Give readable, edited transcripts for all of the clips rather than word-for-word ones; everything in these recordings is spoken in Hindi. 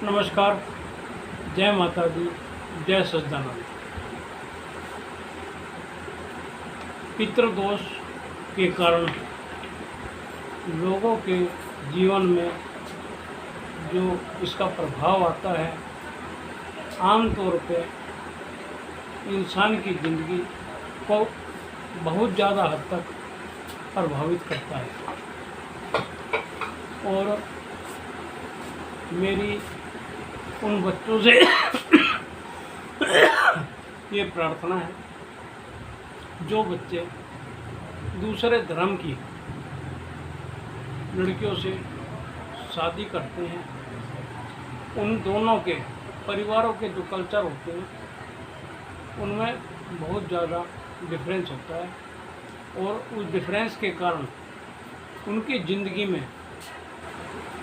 नमस्कार, जय माता दी, जय सच्चिदानंद। पितृदोष के कारण लोगों के जीवन में जो इसका प्रभाव आता है, आमतौर पे इंसान की ज़िंदगी को बहुत ज़्यादा हद तक प्रभावित करता है। और मेरी उन बच्चों से ये प्रार्थना है जो बच्चे दूसरे धर्म की लड़कियों से शादी करते हैं, उन दोनों के परिवारों के जो कल्चर होते हैं उनमें बहुत ज़्यादा डिफरेंस होता है और उस डिफरेंस के कारण उनकी ज़िंदगी में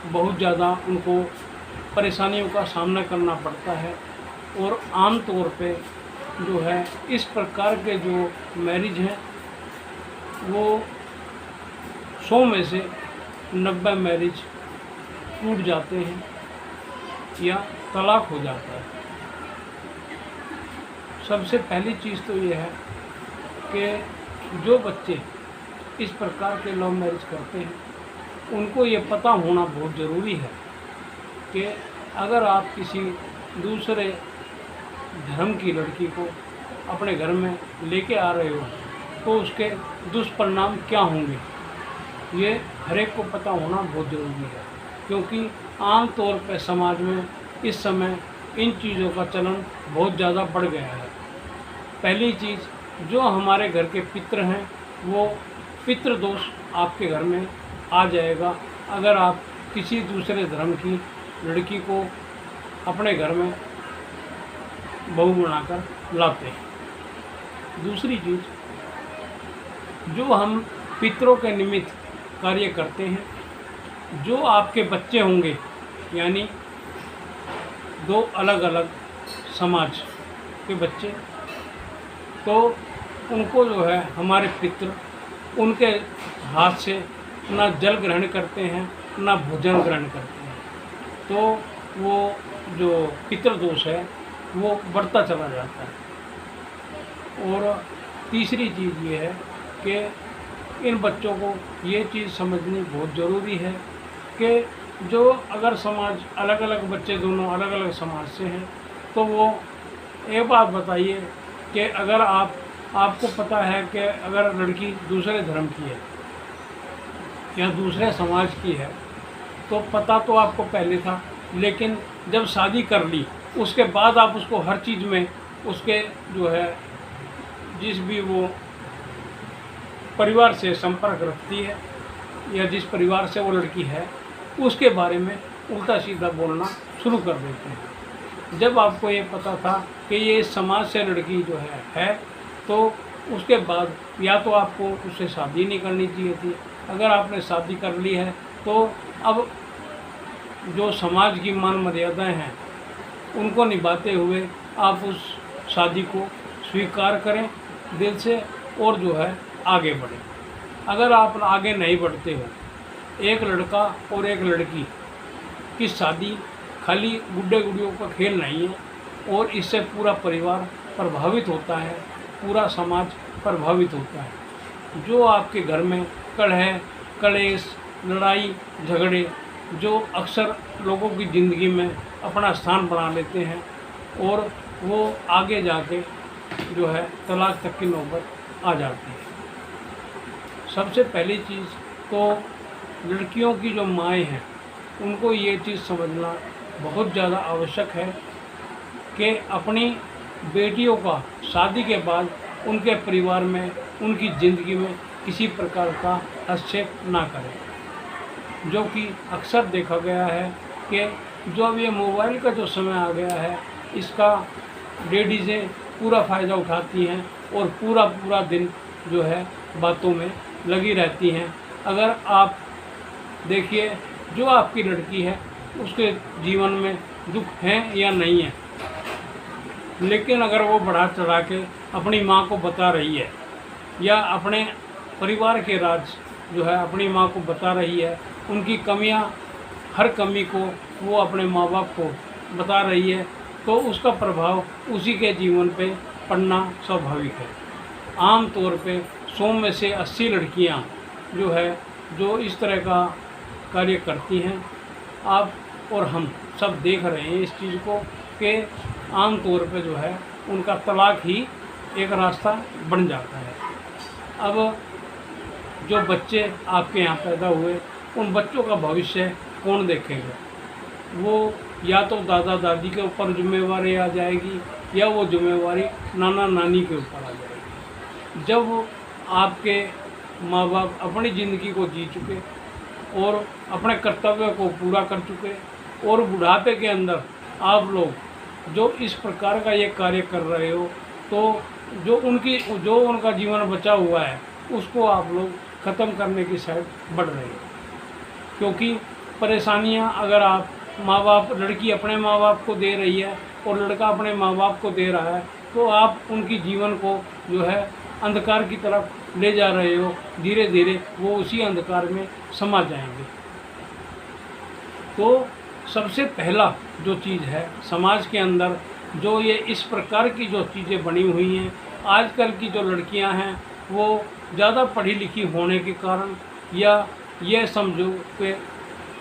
बहुत ज़्यादा उनको परेशानियों का सामना करना पड़ता है। और आम तौर पे जो है इस प्रकार के जो मैरिज हैं वो 100 में से 90 मैरिज टूट जाते हैं या तलाक हो जाता है। सबसे पहली चीज़ तो ये है कि जो बच्चे इस प्रकार के लव मैरिज करते हैं उनको ये पता होना बहुत ज़रूरी है कि अगर आप किसी दूसरे धर्म की लड़की को अपने घर में लेके आ रहे हो तो उसके दुष्परिणाम क्या होंगे, ये हर एक को पता होना बहुत ज़रूरी है। क्योंकि आम तौर पर समाज में इस समय इन चीज़ों का चलन बहुत ज़्यादा बढ़ गया है। पहली चीज़, जो हमारे घर के पितृ हैं वो पितृदोष आपके घर में आ जाएगा अगर आप किसी दूसरे धर्म की लड़की को अपने घर में बहू बनाकर लाते हैं। दूसरी चीज़, जो हम पितरों के निमित्त कार्य करते हैं, जो आपके बच्चे होंगे यानी दो अलग अलग समाज के बच्चे, तो उनको जो है हमारे पितृ उनके हाथ से ना जल ग्रहण करते हैं ना भोजन ग्रहण करते हैं, तो वो जो पितृदोष है वो बढ़ता चला जाता है। और तीसरी चीज़ ये है कि इन बच्चों को ये चीज़ समझनी बहुत ज़रूरी है कि जो अगर समाज अलग अलग बच्चे दोनों अलग अलग समाज से हैं तो वो एक बात बताइए कि अगर आपको पता है कि अगर लड़की दूसरे धर्म की है या दूसरे समाज की है तो पता तो आपको पहले था, लेकिन जब शादी कर ली उसके बाद आप उसको हर चीज़ में उसके जो है जिस भी वो परिवार से संपर्क रखती है या जिस परिवार से वो लड़की है उसके बारे में उल्टा सीधा बोलना शुरू कर देते हैं। जब आपको ये पता था कि ये इस समाज से लड़की जो है तो उसके बाद या तो आपको उससे शादी नहीं करनी चाहिए थी। अगर आपने शादी कर ली है तो अब जो समाज की मान मर्यादाएं हैं उनको निभाते हुए आप उस शादी को स्वीकार करें दिल से और जो है आगे बढ़ें। अगर आप आगे नहीं बढ़ते हो, एक लड़का और एक लड़की की शादी खाली गुड्डे गुड़ियों का खेल नहीं है और इससे पूरा परिवार प्रभावित होता है, पूरा समाज प्रभावित होता है। जो आपके घर में कलह कलेश लड़ाई झगड़े जो अक्सर लोगों की ज़िंदगी में अपना स्थान बना लेते हैं और वो आगे जाके जो है तलाक तक की नौबत आ जाती है। सबसे पहली चीज़ तो लड़कियों की जो माएँ हैं उनको ये चीज़ समझना बहुत ज़्यादा आवश्यक है कि अपनी बेटियों का शादी के बाद उनके परिवार में उनकी ज़िंदगी में किसी प्रकार का हस्तक्षेप ना करें। जो कि अक्सर देखा गया है कि जो अब ये मोबाइल का जो समय आ गया है इसका लेडीज़ें पूरा फ़ायदा उठाती हैं और पूरा दिन जो है बातों में लगी रहती हैं। अगर आप देखिए जो आपकी लड़की है उसके जीवन में दुख हैं या नहीं है, लेकिन अगर वो बढ़ा चढ़ा के अपनी माँ को बता रही है या अपने परिवार के राज जो है अपनी माँ को बता रही है, उनकी कमियाँ हर कमी को वो अपने माँ बाप को बता रही है तो उसका प्रभाव उसी के जीवन पे पड़ना स्वाभाविक है। आम तौर पे 100 में से 80 लड़कियां जो है जो इस तरह का कार्य करती हैं। आप और हम सब देख रहे हैं इस चीज़ को कि आम तौर पे जो है उनका तलाक ही एक रास्ता बन जाता है। अब जो बच्चे आपके यहाँ पैदा हुए उन बच्चों का भविष्य कौन देखेगा? वो या तो दादा दादी के ऊपर जिम्मेवारी आ जाएगी या वो जिम्मेवारी नाना नानी के ऊपर आ जाएगी। जब आपके माँ बाप अपनी ज़िंदगी को जी चुके और अपने कर्तव्य को पूरा कर चुके और बुढ़ापे के अंदर आप लोग जो इस प्रकार का ये कार्य कर रहे हो तो जो उनका जीवन बचा हुआ है उसको आप लोग ख़त्म करने की साइड बढ़ रहे हो। क्योंकि परेशानियां अगर आप माँ बाप, लड़की अपने माँ बाप को दे रही है और लड़का अपने माँ बाप को दे रहा है तो आप उनकी जीवन को जो है अंधकार की तरफ ले जा रहे हो। धीरे धीरे वो उसी अंधकार में समा जाएंगे। तो सबसे पहला जो चीज़ है समाज के अंदर जो ये इस प्रकार की जो चीज़ें बनी हुई हैं, आजकल की जो लड़कियां हैं वो ज़्यादा पढ़ी लिखी होने के कारण या ये समझो कि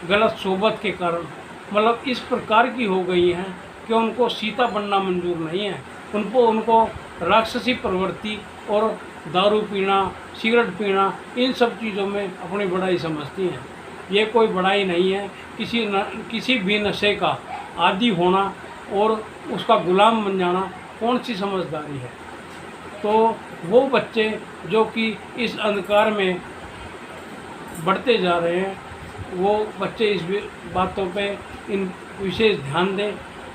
गलत सोबत के कारण मतलब इस प्रकार की हो गई हैं कि उनको सीता बनना मंजूर नहीं है। उनको राक्षसी प्रवृत्ति और दारू पीना, सिगरेट पीना, इन सब चीज़ों में अपनी बड़ाई समझती हैं। ये कोई बड़ाई नहीं है। किसी भी नशे का आदी होना और उसका गुलाम बन जाना कौन सी समझदारी है? तो वो बच्चे जो कि इस अंधकार में बढ़ते जा रहे हैं वो बच्चे इस बातों पे इन विशेष ध्यान दें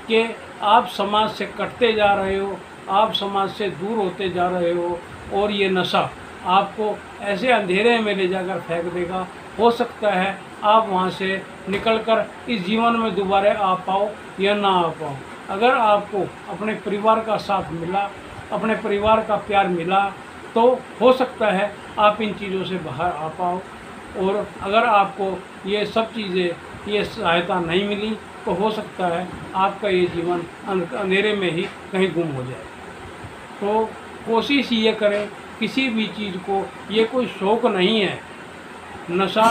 कि आप समाज से कटते जा रहे हो, आप समाज से दूर होते जा रहे हो और ये नशा आपको ऐसे अंधेरे में ले जाकर फेंक देगा। हो सकता है आप वहाँ से निकलकर इस जीवन में दोबारा आ पाओ या ना आ पाओ। अगर आपको अपने परिवार का साथ मिला, अपने परिवार का प्यार मिला तो हो सकता है आप इन चीज़ों से बाहर आ पाओ। और अगर आपको ये सब चीज़ें, ये सहायता नहीं मिली तो हो सकता है आपका ये जीवन अंधेरे में ही कहीं गुम हो जाए। तो कोशिश ये करें किसी भी चीज़ को, ये कोई शौक़ नहीं है। नशा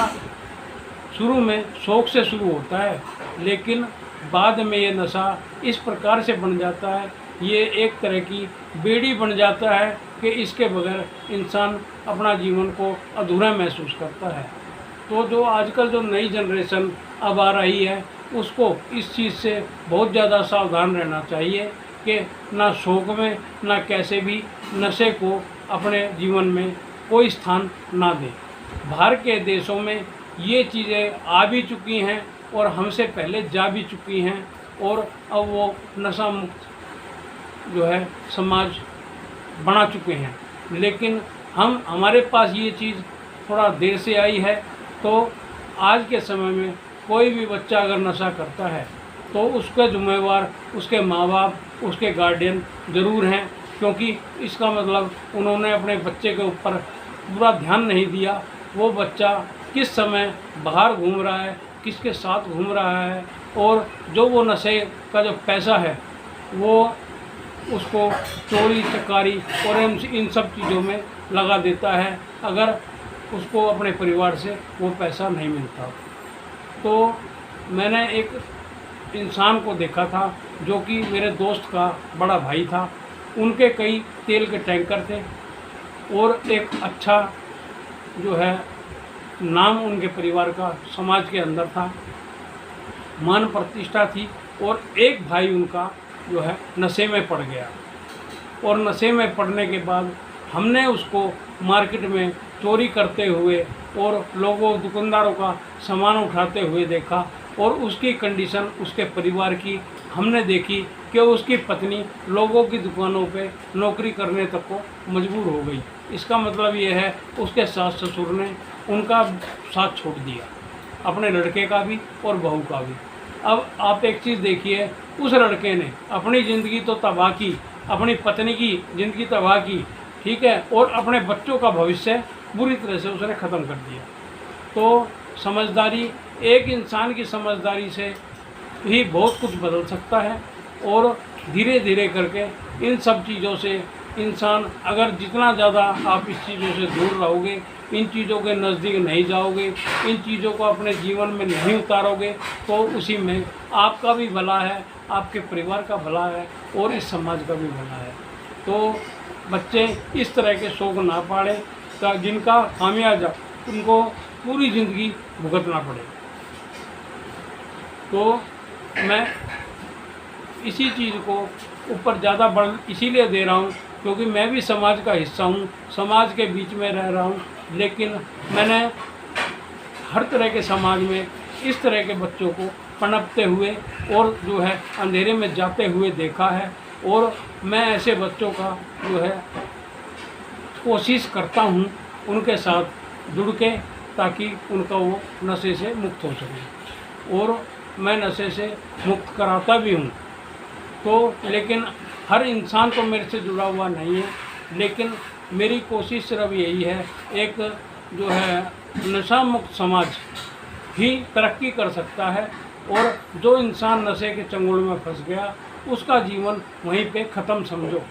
शुरू में शौक़ से शुरू होता है लेकिन बाद में ये नशा इस प्रकार से बन जाता है, ये एक तरह की बेड़ी बन जाता है कि इसके बगैर इंसान अपना जीवन को अधूरा महसूस करता है। तो जो आजकल जो नई जनरेशन अब आ रही है उसको इस चीज़ से बहुत ज़्यादा सावधान रहना चाहिए कि ना शौक़ में ना कैसे भी नशे को अपने जीवन में कोई स्थान ना दें। बाहर के देशों में ये चीज़ें आ भी चुकी हैं और हमसे पहले जा भी चुकी हैं और अब वो नशा मुक्त जो है समाज बना चुके हैं। लेकिन हमारे पास ये चीज़ थोड़ा देर से आई है। तो आज के समय में कोई भी बच्चा अगर नशा करता है तो उसका जिम्मेवार उसके माँ बाप, उसके गार्डियन ज़रूर हैं, क्योंकि इसका मतलब उन्होंने अपने बच्चे के ऊपर पूरा ध्यान नहीं दिया। वो बच्चा किस समय बाहर घूम रहा है, किसके साथ घूम रहा है और जो वो नशे का जो पैसा है वो उसको चोरी चकारी और इन सब चीज़ों में लगा देता है अगर उसको अपने परिवार से वो पैसा नहीं मिलता। तो मैंने एक इंसान को देखा था जो कि मेरे दोस्त का बड़ा भाई था। उनके कई तेल के टैंकर थे और एक अच्छा जो है नाम उनके परिवार का समाज के अंदर था, मान प्रतिष्ठा थी। और एक भाई उनका जो है नशे में पड़ गया और नशे में पड़ने के बाद हमने उसको मार्केट में चोरी करते हुए और लोगों दुकानदारों का सामान उठाते हुए देखा और उसकी कंडीशन उसके परिवार की हमने देखी कि उसकी पत्नी लोगों की दुकानों पे नौकरी करने तक को मजबूर हो गई। इसका मतलब ये है उसके सास ससुर ने उनका साथ छोड़ दिया, अपने लड़के का भी और बहू का भी। अब आप एक चीज़ देखिए, उस लड़के ने अपनी ज़िंदगी तो तबाह की, अपनी पत्नी की ज़िंदगी तबाह की, ठीक है, और अपने बच्चों का भविष्य बुरी तरह से उसने ख़त्म कर दिया। तो समझदारी, एक इंसान की समझदारी से ही बहुत कुछ बदल सकता है। और धीरे धीरे करके इन सब चीज़ों से इंसान, अगर जितना ज़्यादा आप इस चीज़ों से दूर रहोगे, इन चीज़ों के नज़दीक नहीं जाओगे, इन चीज़ों को अपने जीवन में नहीं उतारोगे, तो उसी में आपका भी भला है, आपके परिवार का भला है और इस समाज का भी भला है। तो बच्चे इस तरह के शौक ना पाड़ें जिनका खामियाजा उनको पूरी ज़िंदगी भुगतना पड़े। तो मैं इसी चीज़ को ऊपर ज़्यादा बल इसीलिए दे रहा हूँ क्योंकि मैं भी समाज का हिस्सा हूँ, समाज के बीच में रह रहा हूँ, लेकिन मैंने हर तरह के समाज में इस तरह के बच्चों को पनपते हुए और जो है अंधेरे में जाते हुए देखा है। और मैं ऐसे बच्चों का जो है कोशिश करता हूँ उनके साथ जुड़ के, ताकि उनका वो नशे से मुक्त हो सके, और मैं नशे से मुक्त कराता भी हूँ। तो लेकिन हर इंसान तो मेरे से जुड़ा हुआ नहीं है, लेकिन मेरी कोशिश सिर्फ यही है, एक जो है नशा मुक्त समाज ही तरक्की कर सकता है। और जो इंसान नशे के चंगुल में फंस गया उसका जीवन वहीं पे ख़त्म समझो।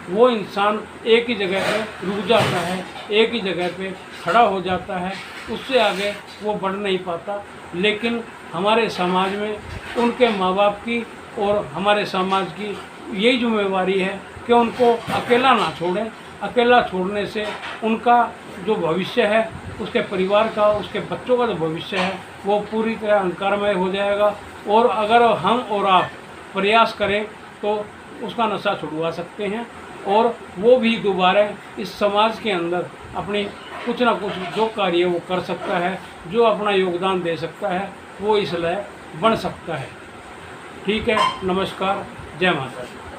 वो इंसान एक ही जगह पे रुक जाता है, एक ही जगह पे खड़ा हो जाता है, उससे आगे वो बढ़ नहीं पाता। लेकिन हमारे समाज में उनके माँ बाप की और हमारे समाज की यही जिम्मेवारी है कि उनको अकेला ना छोड़ें। अकेला छोड़ने से उनका जो भविष्य है, उसके परिवार का, उसके बच्चों का जो भविष्य है, वो पूरी तरह अंधकारमय हो जाएगा। और अगर हम और आप प्रयास करें तो उसका नशा छुड़वा सकते हैं, और वो भी दोबारा इस समाज के अंदर अपनी कुछ ना कुछ जो कार्य वो कर सकता है, जो अपना योगदान दे सकता है, वो इस लायक बन सकता है। ठीक है, नमस्कार, जय माता दी।